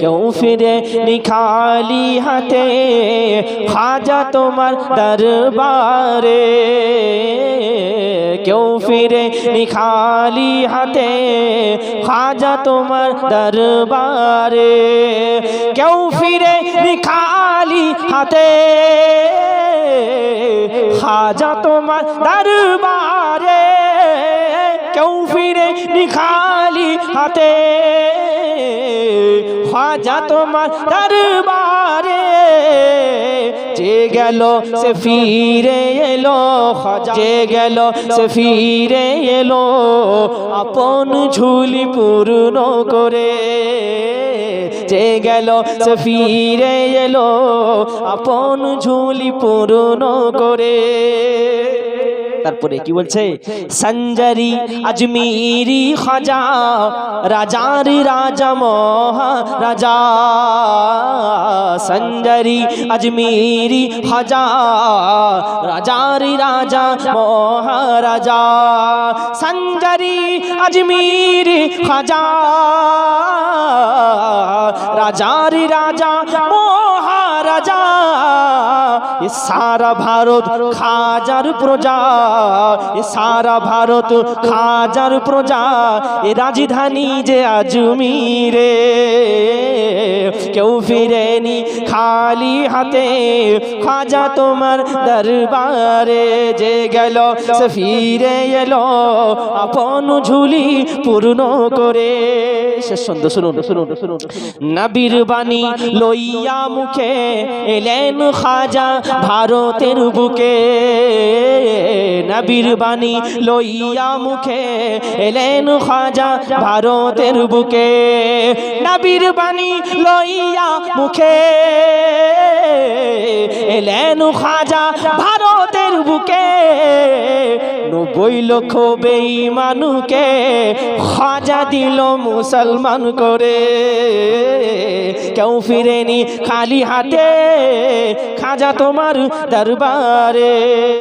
কেউ ফিরে নিখালি হাতে খাজা তোমার দরবারে কেউ ফিরে নিখালি হাতে খাজা তোমার দরবারে কেউ ফিরে নিখালি হাতে খাজা তোমার দরবারে কেউ ফিরে নিখালি হাতে খাজা তোমার দরবারে যে গেল সে ফিরে এলো খাজা যে গেল সে ফিরে এলো আপন ঝুলি পূর্ণ করে যে গেল সে ফিরে এলো আপন ঝুলি পূর্ণ করে তারপরে কি বলছে সঞ্জারি আজমিরি খাজা রাজার রাজা মহারাজা সঞ্জারি আজমিরি খাজা রাজার রাজা মহারাজা সঞ্জারি আজমিরি খাজা রাজার রাজা মহারাজা সারা ভারত খাজার প্রজা সারা ভারত খাজার প্রজা এ রাজধানী যে আজমিরে কেউ ফিরেনি খালি হাতে খাজা তোমার দরবারে যে গেল সে ফিরে এলো আপন ঝুলি পূর্ণ করে শেষ ছন্দ শুনুন শুনুন শুনুন নবীর বাণী লইয়া মুখে এলেন খাজা ভারতের বুকে নবীর বাণী লইয়া মুখে এলেন খাজা ভারতের বুকে নবীর বাণী লইয়া মুখে এলেন খাজা ভারতের বুকে 90 লক্ষ বেঈমানকে খাজা দিল মুসলমান করে কেউ ফিরেনি খালি হাতে খাজা তোমার দরবারে।